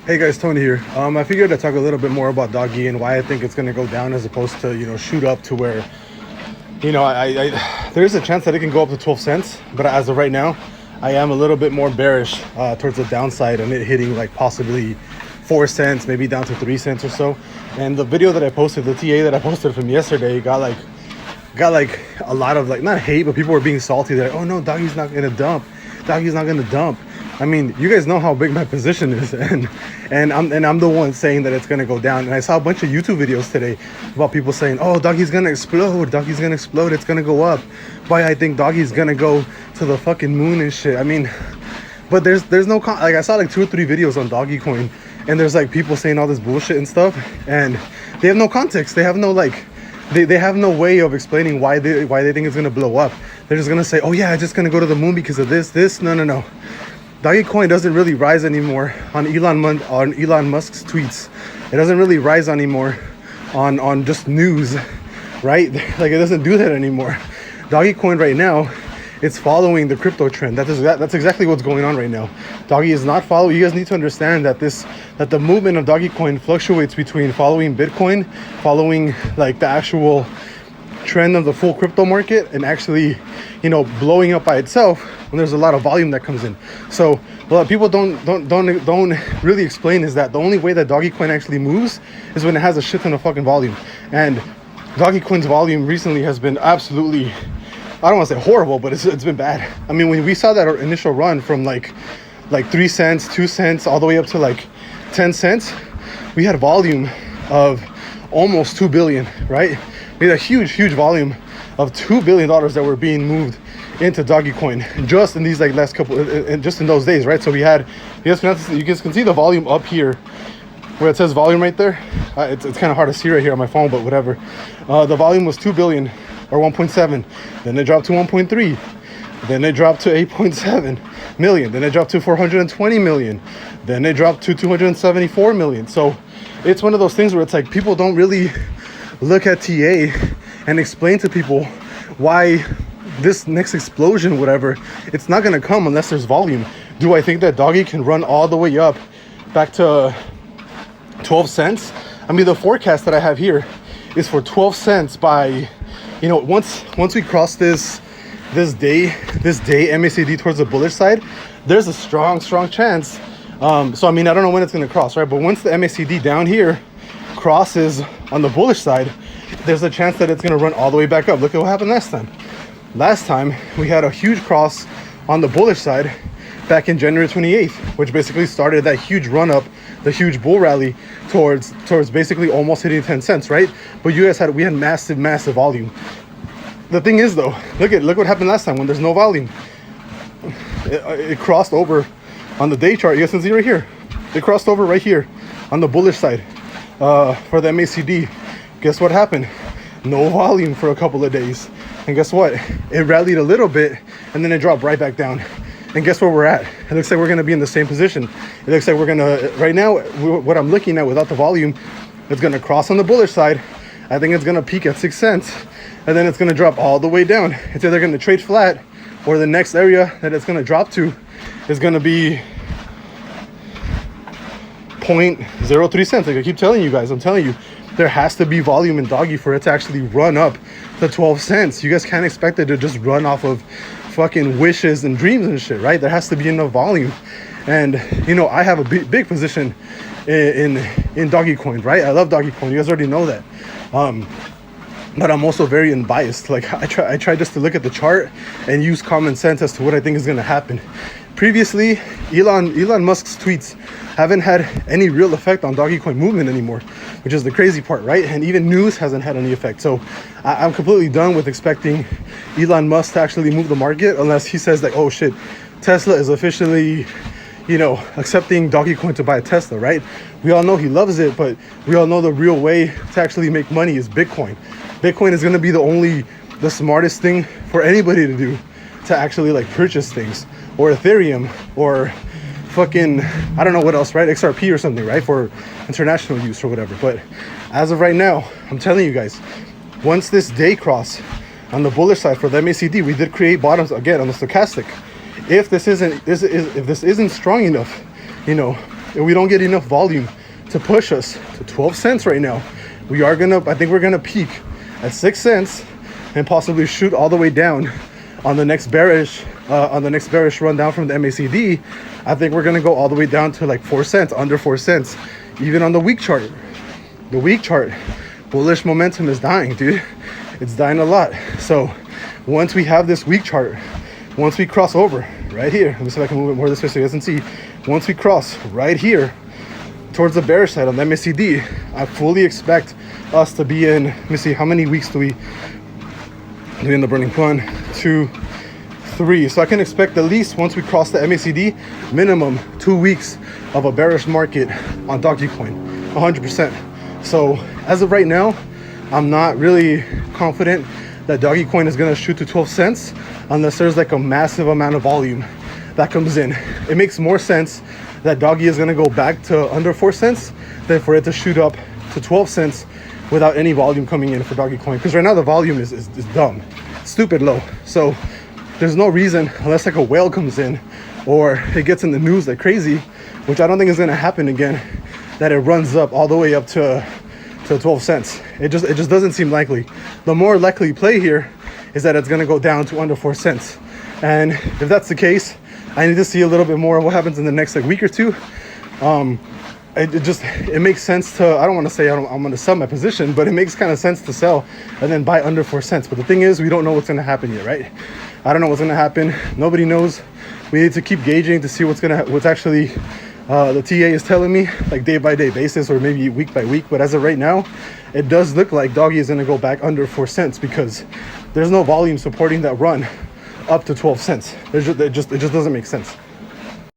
Hey guys, Tony here. I figured I'd talk a little bit more about Doggy and why I think it's going to go down as opposed to, shoot up to where, there's a chance that it can go up to 12 cents. But as of right now, I am a little bit more bearish towards the downside and it hitting like possibly 4 cents, maybe down to 3 cents or so. And the video that I posted, the TA that I posted from yesterday, got like a lot of like, not hate, but people were being salty. They're like, oh no, Doggy's not going to dump. Doggy's not going to dump. I mean, you guys know how big my position is, and I'm the one saying that it's gonna go down. And I saw a bunch of YouTube videos today about people saying, "Oh, Doggy's gonna explode. Doggy's gonna explode. It's gonna go up." Why I think Doggy's gonna go to the fucking moon and shit. I mean, but there's no like I saw like 2 or 3 videos on DOGECOIN, and there's like people saying all this bullshit and stuff, and they have no context. They have no like. They have no way of explaining why they think it's gonna blow up. They're just gonna say, "Oh yeah, it's just gonna go to the moon because of this." No. DOGECOIN doesn't really rise anymore on Elon Musk's tweets. It doesn't really rise anymore on just news, right? Like it doesn't do that anymore. DOGECOIN right now, it's following the crypto trend. That's exactly what's going on right now. Doggy is not following. You guys need to understand that the movement of DOGECOIN fluctuates between following Bitcoin, following like the actual trend of the full crypto market, and actually, blowing up by itself when there's a lot of volume that comes in. So what people don't really explain is that the only way that DOGECOIN actually moves is when it has a shit ton of fucking volume. And DOGECOIN's volume recently has been absolutely, I don't want to say horrible, but it's been bad. I mean, when we saw that initial run from like 3 cents, 2 cents, all the way up to like 10 cents, we had a volume of almost 2 billion, right? We had a huge volume of $2 billion that were being moved into DOGECOIN just in these like last couple, just in those days, right? So we had, you guys can see the volume up here where it says volume right there. It's kind of hard to see right here on my phone, but whatever. The volume was 2 billion or 1.7. Then it dropped to 1.3. Then it dropped to 8.7 million. Then it dropped to 420 million. Then it dropped to 274 million. So it's one of those things where it's like people don't really look at TA and explain to people why this next explosion, whatever, it's not going to come unless there's volume. Do I think that Doggy can run all the way up back to 12 cents? I mean, the forecast that I have here is for 12 cents by, once we cross this day MACD towards the bullish side, there's a strong chance. So I mean, I don't know when it's going to cross, right? But once the MACD down here crosses on the bullish side, there's a chance that it's going to run all the way back up. Look at what happened last time. Last time we had a huge cross on the bullish side back in January 28th, which basically started that huge run up, the huge bull rally towards basically almost hitting 10 cents, right? But we had massive volume. The thing is though, look what happened last time when there's no volume. It crossed over on the day chart. You guys can see right here. It crossed over right here on the bullish side for the MACD. Guess what happened? No volume for a couple of days. And guess what? It rallied a little bit and then it dropped right back down. And guess where we're at? It looks like we're going to be in the same position. It looks like we're going to, right now, what I'm looking at without the volume, it's going to cross on the bullish side. I think it's going to peak at 6 cents. And then it's going to drop all the way down. It's either going to trade flat or the next area that it's going to drop to is going to be 0.03 cents. Like I keep telling you guys, I'm telling you, there has to be volume in Doggy for it to actually run up to 12 cents. You guys can't expect it to just run off of fucking wishes and dreams and shit, right? There has to be enough volume. And, I have a big position in DOGECOIN, right? I love DOGECOIN. You guys already know that. But I'm also very unbiased. Like I try just to look at the chart and use common sense as to what I think is going to happen. Previously, Elon Musk's tweets haven't had any real effect on DOGECOIN movement anymore, which is the crazy part, right? And even news hasn't had any effect. So I'm completely done with expecting Elon Musk to actually move the market unless he says like, oh shit, Tesla is officially, accepting DOGECOIN to buy a Tesla, right? We all know he loves it, but we all know the real way to actually make money is Bitcoin. Bitcoin is going to be the smartest thing for anybody to do to actually like purchase things, or Ethereum, or fucking, I don't know what else, right? XRP or something, right? For international use or whatever. But as of right now, I'm telling you guys, once this day cross on the bullish side for the MACD, we did create bottoms again on the stochastic. If this isn't strong enough, if we don't get enough volume to push us to 12 cents right now, I think we're gonna peak at 6 cents and possibly shoot all the way down on the next bearish run down from the MACD. I think we're gonna go all the way down to like 4 cents, under 4 cents. Even on the week chart, bullish momentum is dying, dude. It's dying a lot. So once we have this week chart, once we cross over right here, let me see if I can move it more this way so you guys can see. Once we cross right here towards the bearish side on the MACD, I fully expect us to be in, let me see, how many weeks do we in the burning? 1, 2, 3. So I can expect at least once we cross the MACD, minimum 2 weeks of a bearish market on DOGECOIN, 100%. So as of right now, I'm not really confident that DOGECOIN is going to shoot to 12 cents unless there's like a massive amount of volume that comes in. It makes more sense that Doggy is going to go back to under 4 cents than for it to shoot up to 12 cents without any volume coming in for DOGECOIN, because right now the volume is dumb, stupid low. So there's no reason, unless like a whale comes in or it gets in the news like crazy, which I don't think is going to happen again, that it runs up all the way up to 12 cents. It just doesn't seem likely. The more likely play here is that it's going to go down to under 4 cents. And if that's the case, I need to see a little bit more of what happens in the next like week or two. It makes sense to, I don't want to say I'm going to sell my position, but it makes kind of sense to sell and then buy under 4 cents. But the thing is, we don't know what's going to happen yet, right? I don't know what's going to happen. Nobody knows. We need to keep gauging to see what's actually the TA is telling me, like day by day basis or maybe week by week. But as of right now, it does look like Doggy is going to go back under 4 cents because there's no volume supporting that run up to 12 cents. It just doesn't make sense.